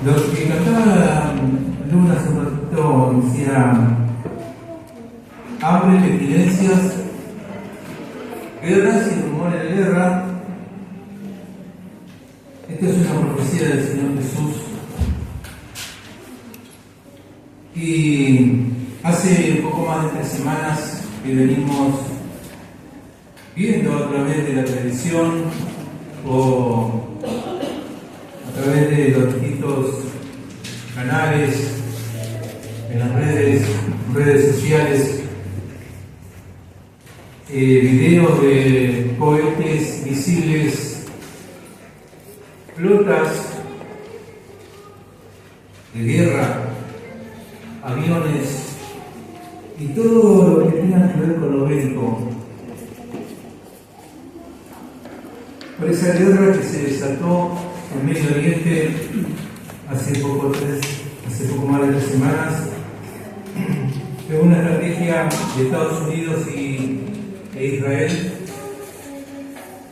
Lo que cantaba Luna hace un ratito decía: hambre, pestilencias, guerras y rumores de guerra. Esta es una profecía del Señor Jesús. Y hace poco más de 3 semanas que venimos viendo a través de la televisión o a través de los distintos canales, en las redes sociales, videos de cohetes, misiles, flotas de guerra, aviones y todo lo que tenga que ver con lo bélico. Por esa guerra que se desató en Medio Oriente hace poco más de 3 semanas, fue una estrategia de Estados Unidos e Israel.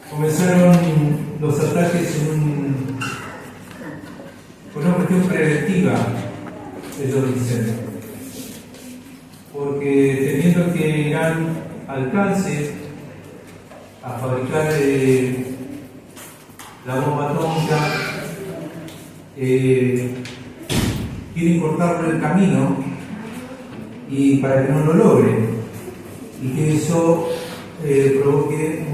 Comenzaron los ataques con una cuestión preventiva, ellos dicen, porque teniendo que Irán alcance a fabricar la bomba atómica, quieren cortarle el camino y para que no lo logre, y que eso provoque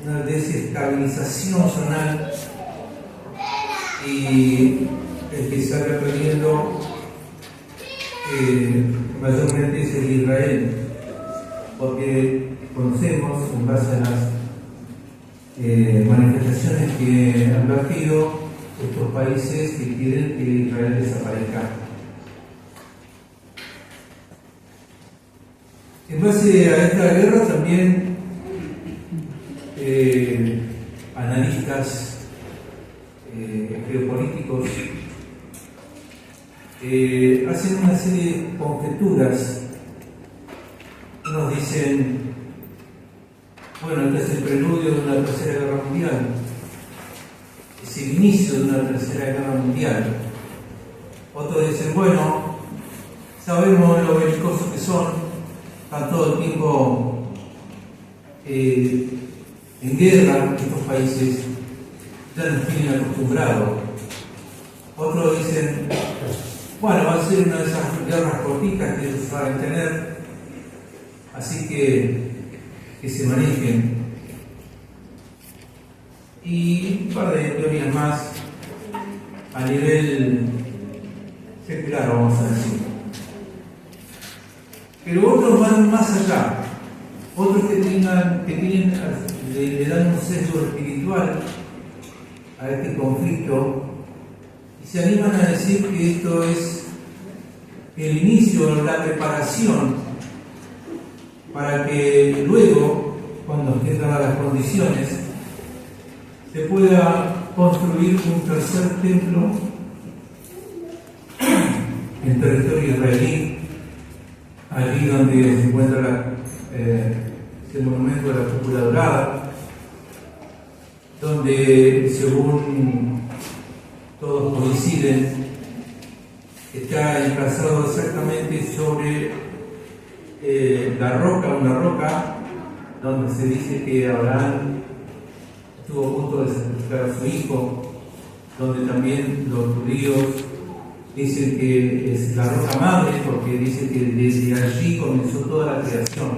una desestabilización zonal y el que salga perdiendo mayormente es el Israel, porque conocemos, en base a las manifestaciones que han vertido estos países que quieren que Israel desaparezca. En base a esta guerra también analistas geopolíticos hacen una serie de conjeturas. Unos dicen: bueno, este es el preludio de una tercera guerra mundial, es el inicio de una tercera guerra mundial. Otros dicen: bueno, sabemos lo belicosos que son, están todo el tiempo en guerra, estos países ya nos tienen acostumbrados. Otros dicen: bueno, va a ser una de esas guerras cortitas que ellos saben tener, así que se manejen. Y un par de teorías más a nivel secular, vamos a decir. Pero otros van más allá, otros que le dan un sesgo espiritual a este conflicto y se animan a decir que esto es el inicio, la preparación para que luego, cuando estén dadas las condiciones, se pueda construir un tercer templo en territorio israelí, allí donde se encuentra el monumento de la cúpula dorada, donde, según todos coinciden, está emplazado exactamente sobre la roca, una roca donde se dice que Abraham estuvo a punto de sacrificar a su hijo, donde también los judíos dicen que es la roca madre, porque dice que desde allí comenzó toda la creación.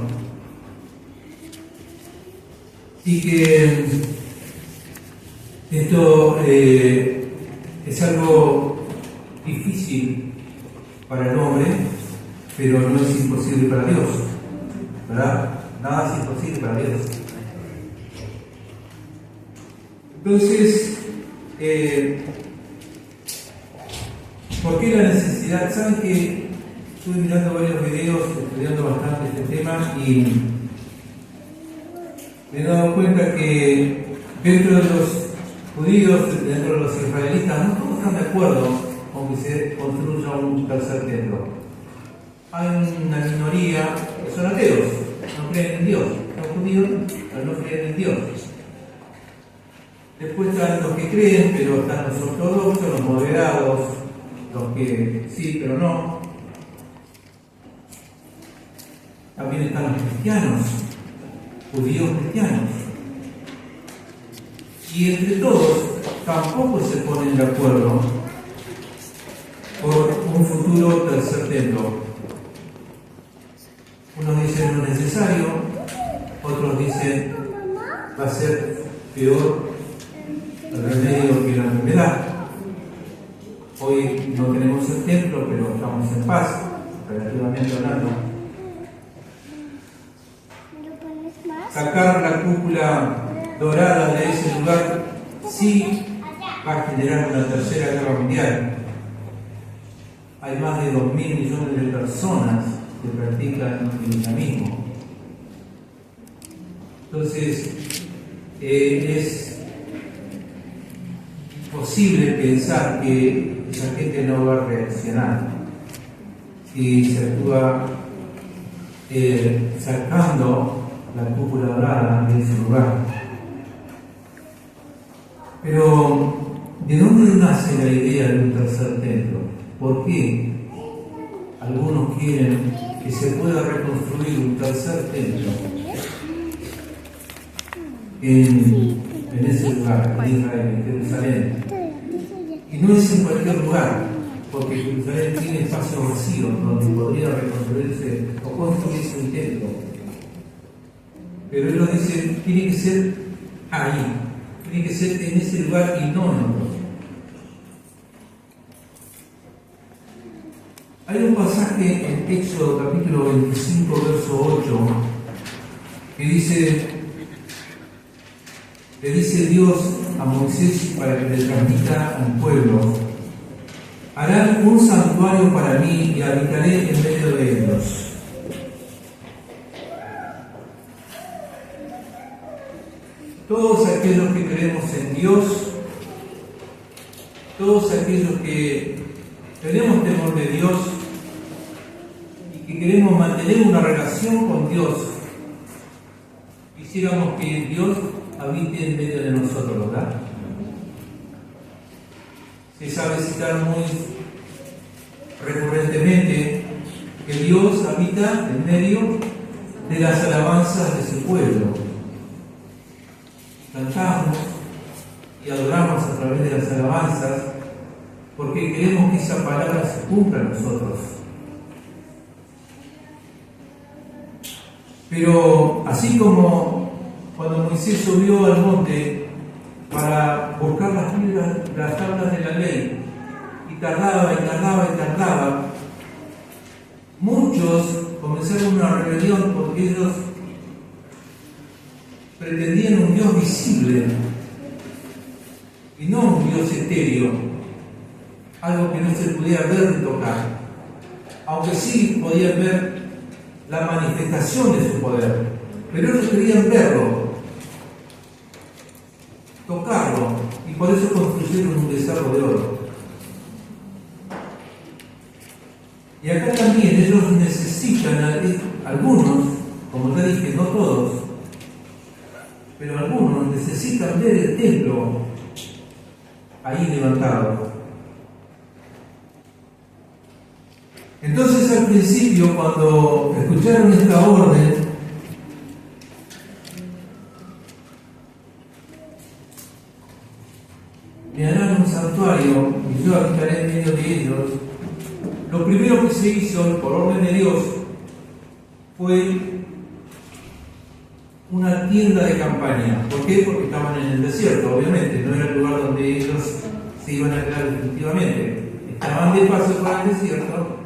Y que esto es algo difícil para el hombre, pero no es imposible para Dios, ¿verdad? Nada es imposible para Dios. Entonces, ¿por qué la necesidad? Saben que estuve mirando varios videos, estudiando bastante este tema y me he dado cuenta que dentro de los judíos, dentro de los israelitas, no todos están de acuerdo con que se construya un tercer templo. Hay una minoría que son ateos, no creen en Dios, son judíos, pero no creen en Dios. Después están los que creen, pero están los ortodoxos, los moderados, los que sí, pero no. También están los cristianos, judíos cristianos. Y entre todos tampoco se ponen de acuerdo por un futuro tercer templo. Unos dicen no es necesario, otros dicen va a ser peor el remedio que la enfermedad. Hoy no tenemos el templo, pero estamos en paz, relativamente hablando. Sacar la cúpula dorada de ese lugar sí va a generar una tercera guerra mundial. Hay más de 2.000 millones de personas que practican el islamismo. Entonces, es posible pensar que esa gente no va a reaccionar si se actúa sacando la cúpula dorada de ese lugar. Pero, ¿de dónde nace la idea de un tercer templo? ¿Por qué algunos quieren que se pueda reconstruir un tercer templo en ese lugar, en Israel, en Jerusalén? Y no es en cualquier lugar, porque Jerusalén tiene espacios vacíos donde podría reconstruirse o construirse un templo. Pero ellos dicen, tiene que ser ahí, tiene que ser en ese lugar y no en otro. Hay un pasaje en Éxodo capítulo 25, verso 8, que dice, le dice Dios a Moisés para que le transmita al pueblo: harán un santuario para mí y habitaré en medio de ellos. Todos aquellos que creemos en Dios, todos aquellos que tenemos temor de Dios y que queremos mantener una relación con Dios, quisiéramos que Dios habite en medio de nosotros, ¿verdad? Se sabe citar muy recurrentemente que Dios habita en medio de las alabanzas de su pueblo. Cantamos y adoramos a través de las alabanzas porque queremos que esa palabra se cumpla en nosotros. Pero así como cuando Moisés subió al monte para buscar las tablas de la ley, y tardaba, muchos comenzaron una rebelión porque ellos pretendían un Dios visible y no un Dios etéreo, algo que no se pudiera ver ni tocar, aunque sí podían ver la manifestación de su poder, pero ellos querían verlo, tocarlo, y por eso construyeron un becerro de oro. Y acá también ellos necesitan, algunos, como te dije, no todos, pero algunos necesitan ver el templo ahí levantado. Entonces, al principio, cuando escucharon esta orden, me harán un santuario y yo habitaré en medio de ellos, lo primero que se hizo por orden de Dios fue una tienda de campaña. ¿Por qué? Porque estaban en el desierto, obviamente, no era el lugar donde ellos se iban a quedar definitivamente. Estaban de paso por el desierto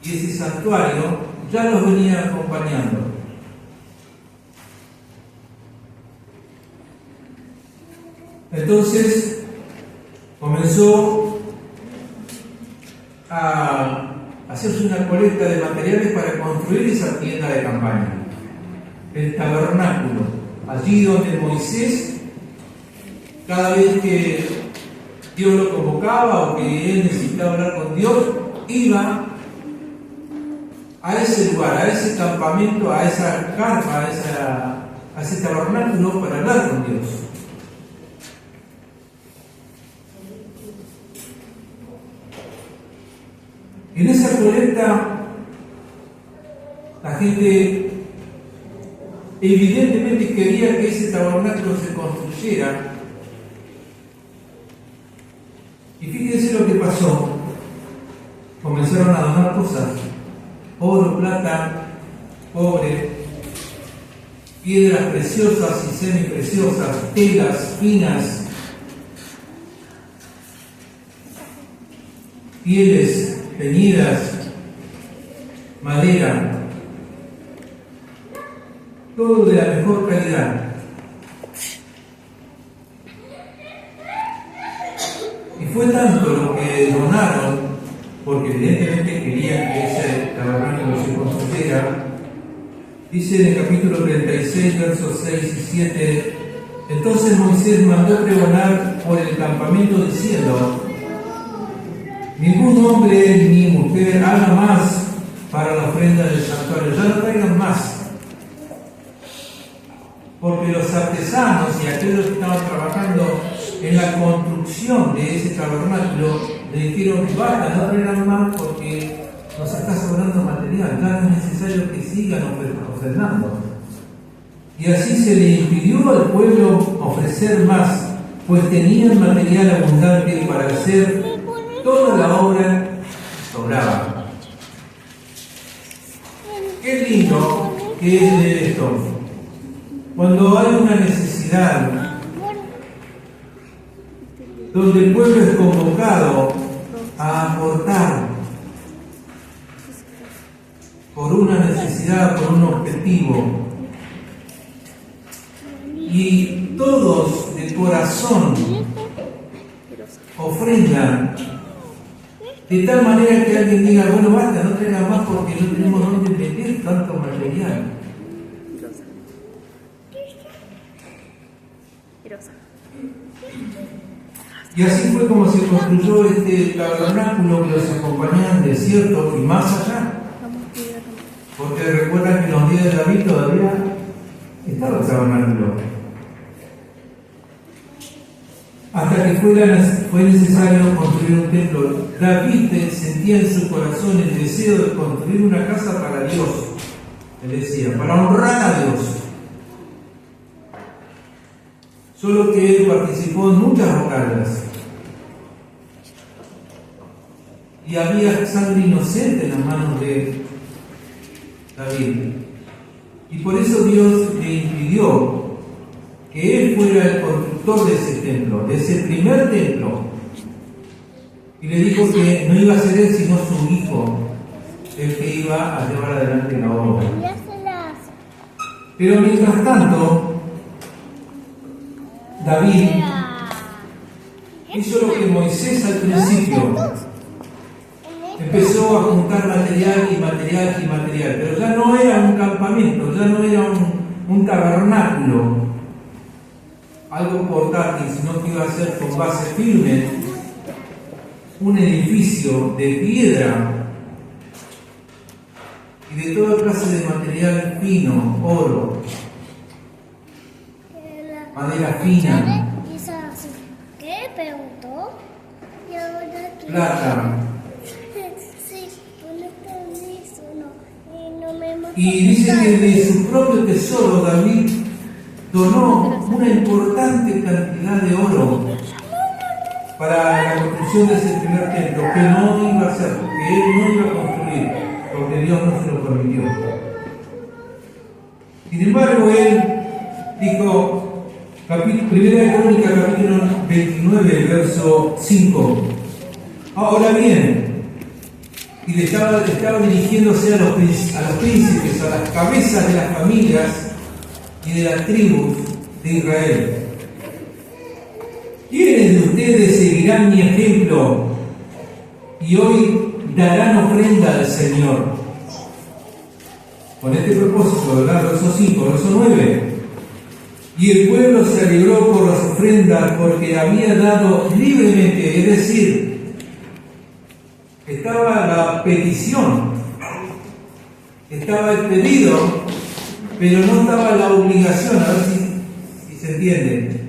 y ese santuario ya los venía acompañando. Entonces comenzó a hacerse una colecta de materiales para construir esa tienda de campaña, el tabernáculo, allí donde Moisés, cada vez que Dios lo convocaba o que él necesitaba hablar con Dios, iba a ese lugar, a ese campamento, a esa carpa, a ese tabernáculo para hablar con Dios. vuelta, la gente evidentemente quería que ese tabernáculo se construyera. Y fíjense lo que pasó. Comenzaron a donar cosas: oro, plata, cobre, piedras preciosas y semipreciosas, telas finas, pieles teñidas, madera, todo de la mejor calidad. Y fue tanto lo que donaron, porque evidentemente querían que ese tabernáculo se construyera. Dice en el capítulo 36, versos 6 y 7: entonces Moisés mandó pregonar por el campamento diciendo: ningún hombre ni mujer haga más para la ofrenda del santuario, ya no traigan más. Porque los artesanos y aquellos que estaban trabajando en la construcción de ese tabernáculo le dijeron: basta, no traigan más porque nos está sobrando material, ya no es necesario que sigan ofrendando. Y así se le impidió al pueblo ofrecer más, pues tenían material abundante para hacer toda la obra que sobraba. Qué lindo que es leer esto. Cuando hay una necesidad, donde el pueblo es convocado a aportar por una necesidad, por un objetivo, y todos de corazón ofrendan, de tal manera que alguien diga: bueno, basta, no traigan más porque no tenemos dónde meter tanto material. Y así fue como se construyó este tabernáculo que los acompañaba en el desierto y más allá. Porque recuerdan que en los días de David todavía estaba el tabernáculo. Hasta que fue necesario construir un templo. David sentía en su corazón el deseo de construir una casa para Dios. Él decía: para honrar a Dios. Solo que él participó en muchas batallas. Y había sangre inocente en las manos de David. Y por eso Dios le impidió que él fuera el constructor de ese templo, de ese primer templo. Y le dijo que no iba a ser él, sino su hijo, el que iba a llevar adelante la obra. Pero mientras tanto, David hizo lo que Moisés al principio. Empezó a juntar material, pero ya no era un campamento, ya no era un tabernáculo, algo portátil, sino que iba a ser con base firme, un edificio de piedra y de toda clase de material fino, oro, madera fina, ¿qué preguntó? plata. Y Y dice que de su propio tesoro David donó una importante cantidad de oro para la construcción de ese primer templo, que no iba a hacer, que él no iba a construir, porque Dios no se lo permitió. Sin embargo, él dijo, Primera de Crónicas, capítulo 29, verso 5. Ahora bien, y le estaba dirigiéndose a los príncipes, a las cabezas de las familias y de las tribus de Israel. ¿Quiénes de ustedes seguirán mi ejemplo y hoy darán ofrenda al Señor? Con este propósito, ¿verdad? Verso 5, verso 9. Y el pueblo se alegró por las ofrendas porque había dado libremente, es decir, estaba la petición, estaba el pedido, pero no estaba la obligación, a ver si se entiende.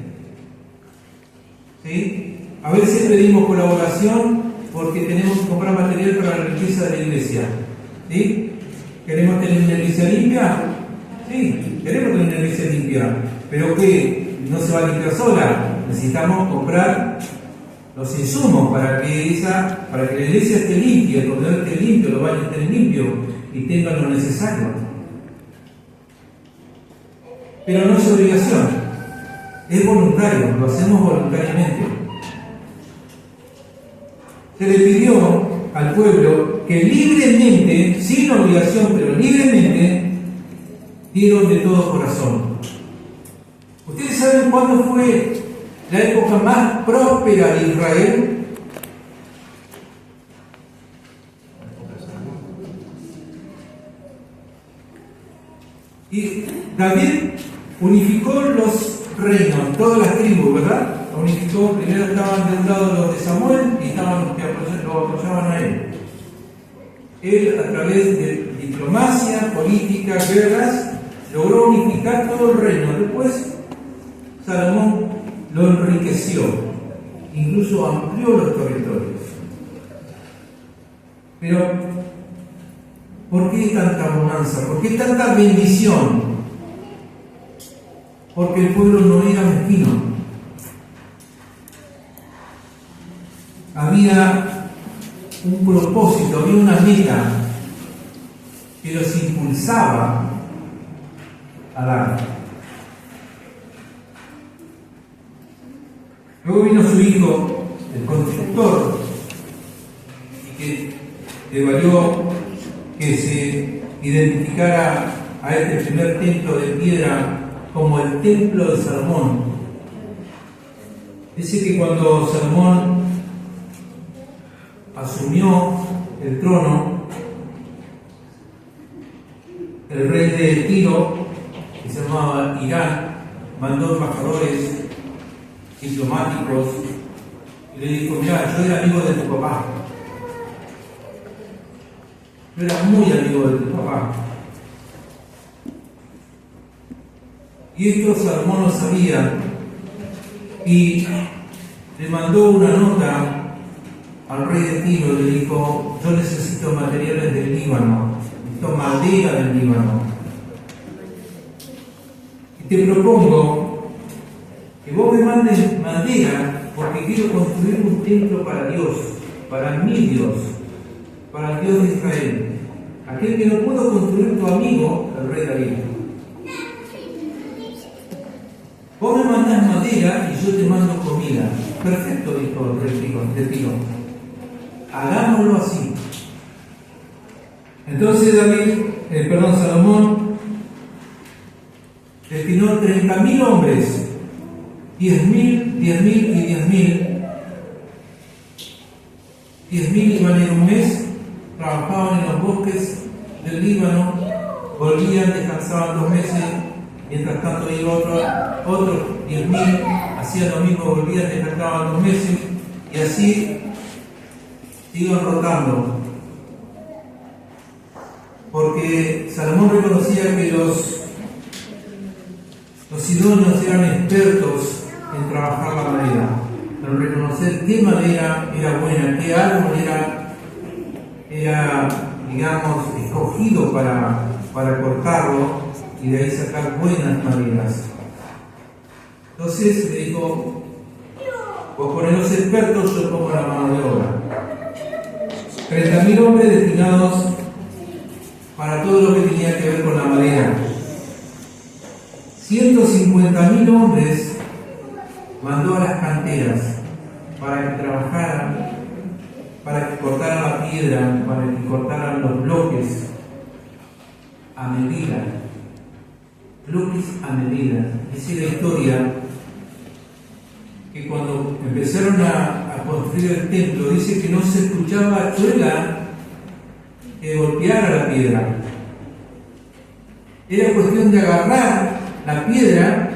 ¿Sí? A veces pedimos colaboración porque tenemos que comprar material para la limpieza de la iglesia. ¿Sí? ¿Queremos tener una iglesia limpia? Sí, queremos tener una iglesia limpia. Pero que no se va a limpiar sola. Necesitamos comprar los insumos para que la iglesia esté limpia, el comedor esté limpio, los baños estén limpios y tengan lo necesario. Pero no es obligación, es voluntario, lo hacemos voluntariamente. Se le pidió al pueblo que libremente, sin obligación, pero libremente, dieron de todo corazón. ¿Ustedes saben cuándo fue la época más próspera de Israel? Y David unificó los reinos, todas las tribus, ¿verdad? Unificó, primero estaban de un lado los de Samuel y estaban los que lo apoyaban a él. Él, a través de diplomacia, política, guerras, logró unificar todo el reino. Después, Salomón lo enriqueció, incluso amplió los territorios. Pero, ¿por qué tanta bonanza? ¿Por qué tanta bendición? Porque el pueblo no era mezquino. Había un propósito, había una meta que los impulsaba a dar. Luego vino su hijo, el constructor, y que le valió que se identificara a este primer templo de piedra como el templo de Salomón. Dice que cuando Salomón asumió el trono, el rey de Tiro, que se llamaba Irán, mandó embajadores diplomáticos y le dijo: mira, yo era amigo de tu papá, yo era muy amigo de tu papá. Y esto Salomón lo sabía y le mandó una nota al rey de Tiro y le dijo: yo necesito materiales del Líbano, necesito madera del Líbano. Y te propongo que vos me mandes madera porque quiero construir un templo para Dios, para mi Dios, para el Dios de Israel, aquel que no pudo construir tu amigo, el rey David. Vos me mandás madera y yo te mando comida. Perfecto, dijo el rey de Tiro. Hagámoslo así. Entonces Salomón destinó 30.000 hombres, 10.000 y 10.000. 10.000 iban en un mes, trabajaban en los bosques del Líbano, volvían, descansaban 2 meses, mientras tanto iba otros 10.000, hacían lo mismo, volvían, descansaban 2 meses, y así iban rotando. Porque Salomón reconocía que los idóneos eran expertos en trabajar la madera, en reconocer qué madera era buena, qué árbol era digamos, escogido para cortarlo y de ahí sacar buenas maderas. Entonces le dijo: vos ponés los expertos, yo pongo la mano de obra. 30.000 hombres destinados para todo lo que tenía que ver con la madera. 150.000 hombres mandó a las canteras para que trabajaran, para que cortaran la piedra, para que cortaran los bloques a medida. Bloques a medida. Dice la historia que cuando empezaron a construir el templo, dice que no se escuchaba chuela que golpeara la piedra. Era cuestión de agarrar la piedra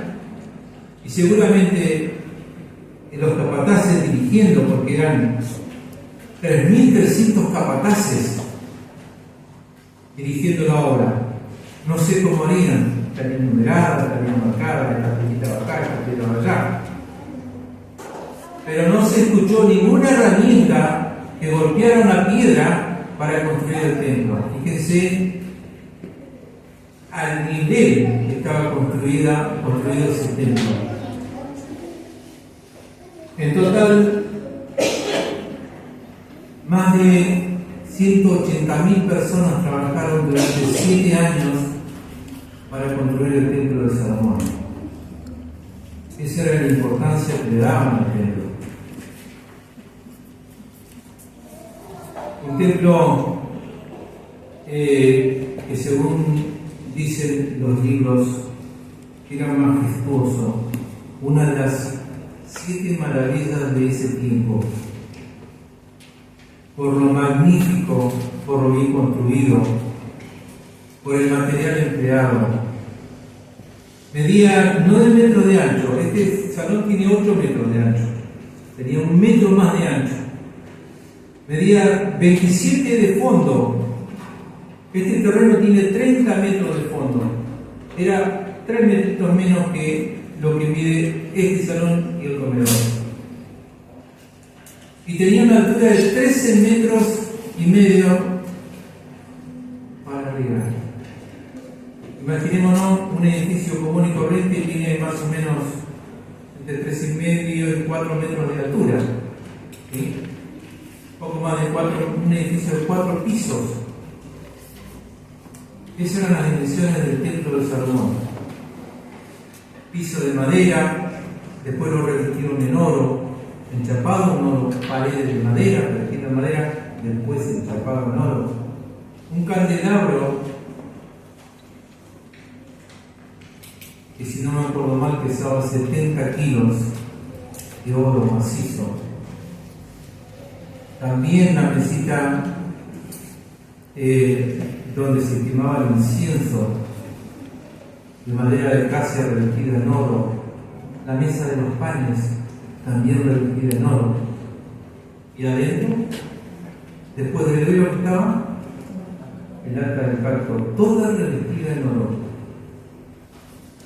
y seguramente los capataces dirigiendo, porque eran 3.300 capataces dirigiendo la obra. No sé cómo harían, estarían numeradas, estarían marcadas, esta piedrita acá, esta piedra allá. Pero no se escuchó ninguna herramienta que golpearon la piedra para construir el templo. Fíjense al nivel que estaba construido ese templo. En total, más de 180.000 personas trabajaron durante 7 años para construir el templo de Salomón. Esa era la importancia que le daban al templo. Un templo que, según dicen los libros, era majestuoso, una de las 7 maravillas de ese tiempo, por lo magnífico, por lo bien construido, por el material empleado. Medía 9 metros de ancho, este salón tiene 8 metros de ancho, tenía 1 metro más de ancho. Medía 27 de fondo. Este terreno tiene 30 metros de fondo. Era 3 metros menos que lo que mide este salón y el comedor. Y tenía una altura de 13 metros y medio para arriba. Imaginémonos un edificio común y corriente que tiene más o menos entre 3,5 y 4 metros de altura. ¿Sí? Poco más de 4, un edificio de 4 pisos. Esas eran las dimensiones del templo de Salomón. Piso de madera, después lo revistieron en oro, enchapado en oro, paredes de madera, revestidas en madera, después enchapado en oro. Un candelabro que, si no me acuerdo mal, pesaba 70 kilos de oro macizo. También la mesita donde se quemaba el incienso, de madera de acacia revestida en oro. La mesa de los panes, también revestida en oro. Y adentro, después del velo que estaba, el arca del pacto, toda revestida en oro.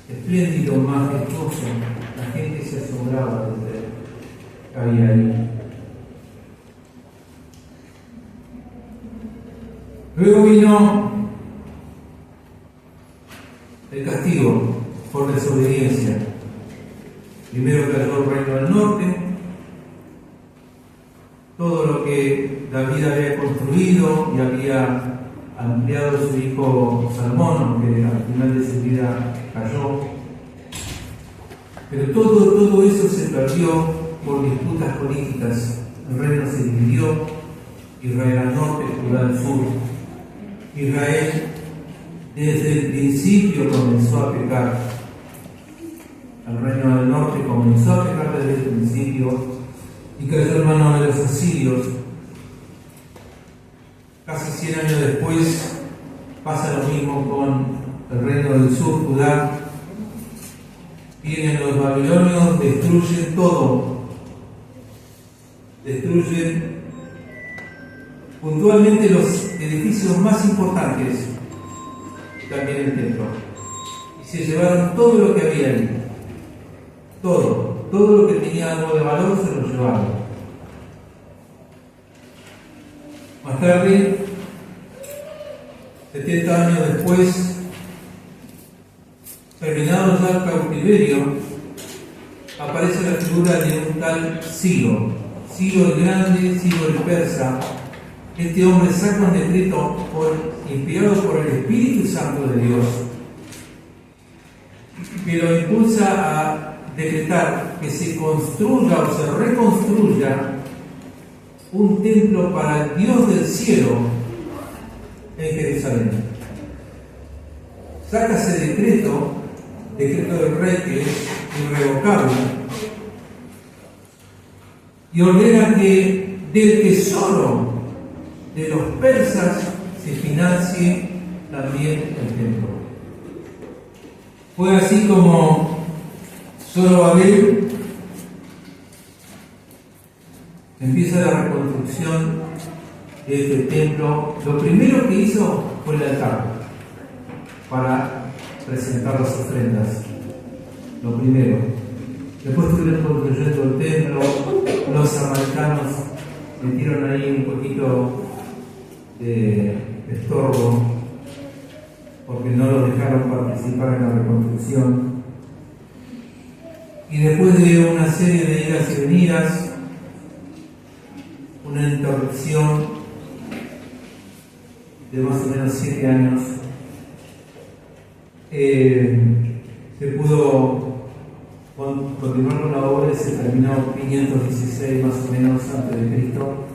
Espléndido, majestuoso. La gente se asombraba de lo que había ahí. Luego vino el castigo por desobediencia. Primero cayó el reino del norte, todo lo que David había construido y había ampliado su hijo Salomón, que al final de su vida cayó. Pero todo eso se perdió por disputas políticas. El reino se dividió, Israel al norte, Judá al sur. Israel desde el principio comenzó a pecar. El reino del norte comenzó a pecar desde el principio y cayó en manos de los asirios. Casi 100 años después pasa lo mismo con el reino del sur, Judá. Vienen los babilonios, destruyen todo. Destruyen puntualmente los edificios más importantes, también el templo. Y se llevaron todo lo que había ahí. Todo lo que tenía algo de valor se lo llevaron. Más tarde, 70 años después, terminado ya el cautiverio, aparece la figura de un tal Ciro el Grande, Ciro el Persa. Este hombre saca un decreto inspirado por el Espíritu Santo de Dios, que lo impulsa a decretar que se construya o se reconstruya un templo para el Dios del cielo en Jerusalén. Saca ese decreto del rey, que es irrevocable, y ordena que del tesoro de los persas se financie también el templo. Fue así como Zorobabel empieza la reconstrucción de este templo. Lo primero que hizo fue el altar para presentar las ofrendas. Lo primero. Después estuvieron construyendo el templo. Los samaritanos metieron ahí un poquito de estorbo porque no los dejaron participar en la reconstrucción. Y después de una serie de idas y venidas, una interrupción de más o menos 7 años, se pudo continuar con la obra y se terminó 516 más o menos antes de Cristo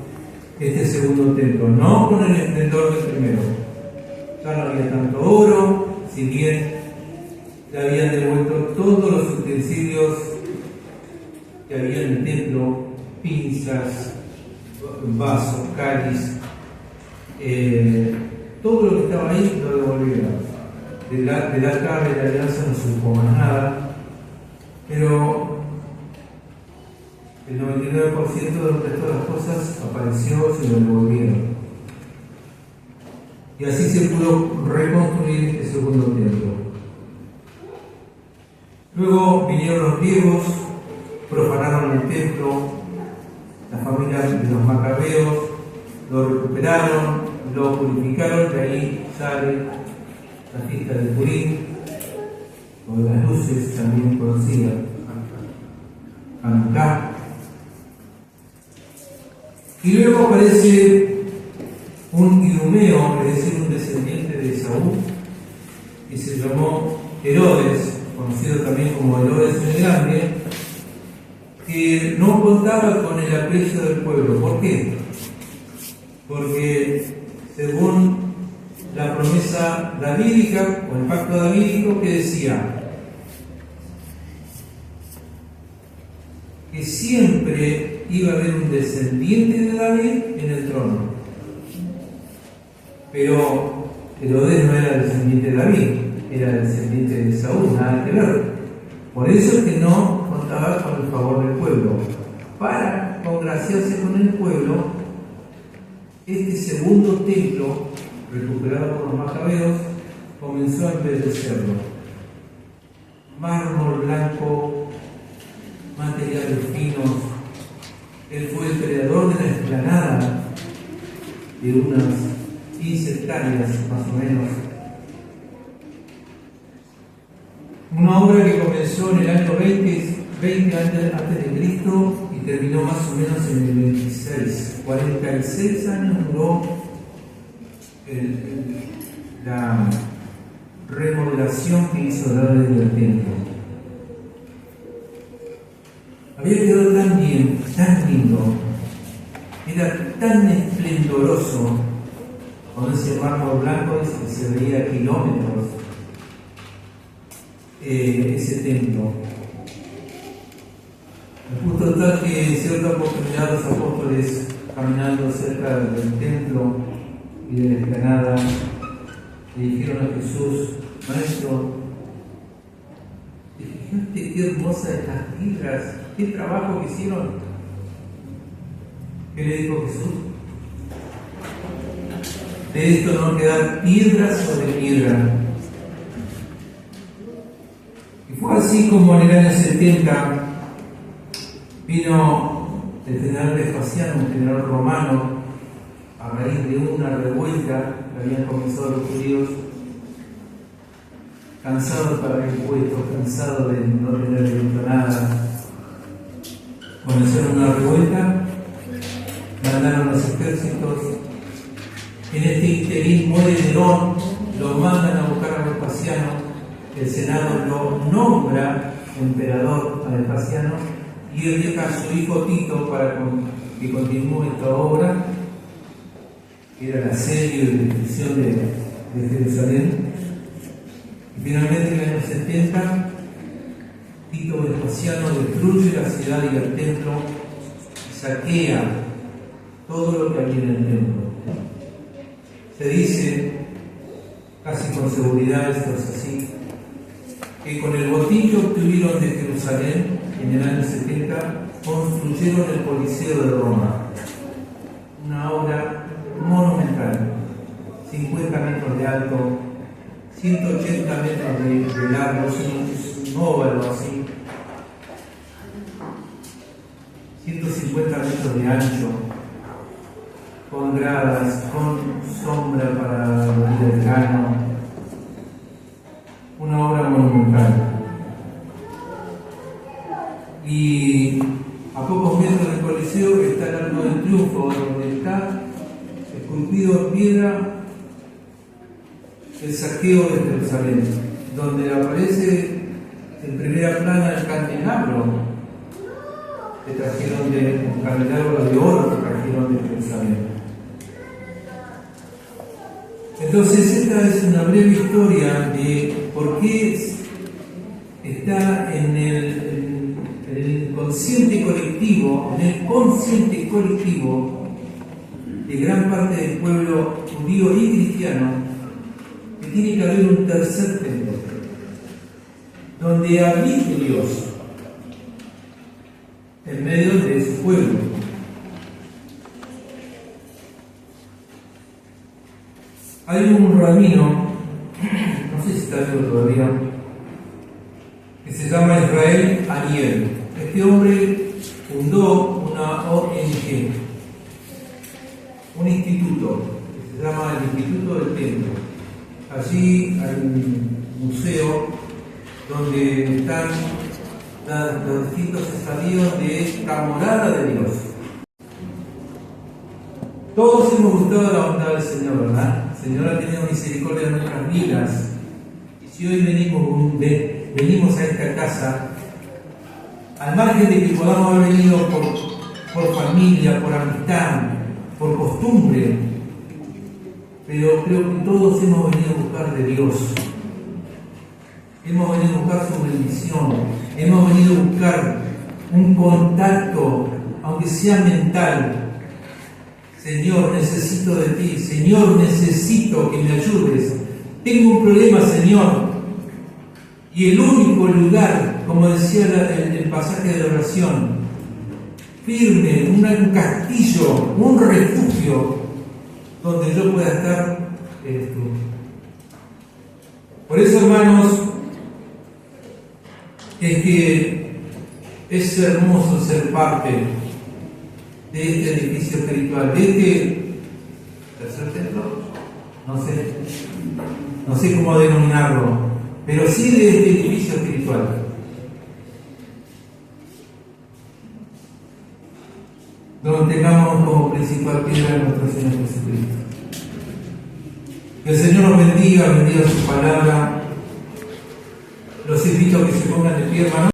este segundo templo, no con el esplendor del primero. Ya no había tanto oro, si bien le habían devuelto todos los utensilios que había en el templo, pinzas, vasos, cáliz, todo lo que estaba ahí lo devolvieron. Del altar de la alianza no se supo más nada, pero el 99% del resto de las cosas apareció, se lo devolvieron. Y así se pudo reconstruir el segundo templo. Luego vinieron los griegos, profanaron el templo, la familia de los macabeos lo recuperaron, lo purificaron, de ahí sale la fiesta de Purim, o de las luces, también conocida, Hanukkah. Y luego aparece un idumeo, es decir, un descendiente de Saúl, que se llamó Herodes, conocido también como Herodes el Grande, que no contaba con el aprecio del pueblo. ¿Por qué? Porque según la promesa davídica, o el pacto davídico, que decía que siempre iba a haber un descendiente de David en el trono. Pero Herodes no era descendiente de David, era descendiente de Saúl, nada que ver. Por eso es que no contaba con el favor del pueblo. Para congraciarse con el pueblo, este segundo templo, recuperado por los macabeos, comenzó a embellecerlo. Mármol blanco, materiales finos. Él fue el creador de la explanada de unas 15 hectáreas más o menos. Una obra que comenzó en el año 20 antes de Cristo y terminó más o menos en el 26. 46 años duró la remodelación que hizo Herodes del templo. Había quedado tan bien, tan lindo, era tan esplendoroso con ese mármol blanco que se veía a kilómetros ese templo. El punto tal que en cierta oportunidad los apóstoles, caminando cerca del templo y de la explanada, le dijeron a Jesús: Maestro, ¿te fijaste qué hermosas estas piedras? ¿Qué trabajo que hicieron? ¿Qué le dijo Jesús? De esto no quedan piedra sobre piedra. Y fue así como en el año 70 vino el general Vespasiano, un general romano, a raíz de una revuelta que habían comenzado los judíos, cansados de pagar impuestos, cansados de no tener derecho a nada. Comenzaron una revuelta, mandaron los ejércitos. En este interín muere Nerón, lo mandan a buscar a Vespasiano, el Senado lo nombra emperador a Vespasiano y él deja a su hijo Tito para que continúe esta obra, que era el asedio y destrucción de Jerusalén. Y finalmente en el año 70, Tito Vespasiano destruye la ciudad y el templo, saquea todo lo que había en el templo. Se dice, casi con seguridad, esto es así, que con el botín que obtuvieron de Jerusalén en el año 70, construyeron el Coliseo de Roma. Una obra monumental, 50 metros de alto, 180 metros de largo, un óvalo así, 150 metros de ancho, con gradas, con sombra para el verano. Una obra monumental. Y a pocos metros del Coliseo está el Arco del Triunfo, donde está esculpido en piedra el saqueo de Jerusalén, donde aparece en primera plana el candelabro que trajeron un candelabro de oro que trajeron de Jerusalén. Entonces esta es una breve historia de por qué está en el consciente colectivo, de gran parte del pueblo judío y cristiano, que tiene que haber un tercer templo, donde habite Dios en medio de su pueblo. Hay un rabino, no sé si está vivo todavía, que se llama Israel Ariel. Este hombre fundó una ONG, un instituto, que se llama el Instituto del Templo. Allí hay un museo donde están los distintos estadios de esta morada de Dios. Todos hemos gustado la bondad del Señor, ¿verdad? El Señor ha tenido misericordia de nuestras vidas. Y si hoy venimos a esta casa, al margen de que podamos haber venido por familia, por amistad, por costumbre, pero creo que todos hemos venido a buscar de Dios. Hemos venido a buscar su bendición, hemos venido a buscar un contacto, aunque sea mental. Señor, necesito de ti. Señor, necesito que me ayudes. Tengo un problema, Señor. Y el único lugar, como decía el pasaje de la oración, firme, un castillo, un refugio, donde yo pueda estar, eres tú. Por eso, hermanos, es que es hermoso ser parte de este edificio espiritual, de este tercer templo, no sé cómo denominarlo, pero sí de este edificio espiritual. Donde tengamos como principal piedra a nuestro Señor Jesucristo. Que el Señor nos bendiga su palabra. Los invito a que se pongan de pie, hermanos.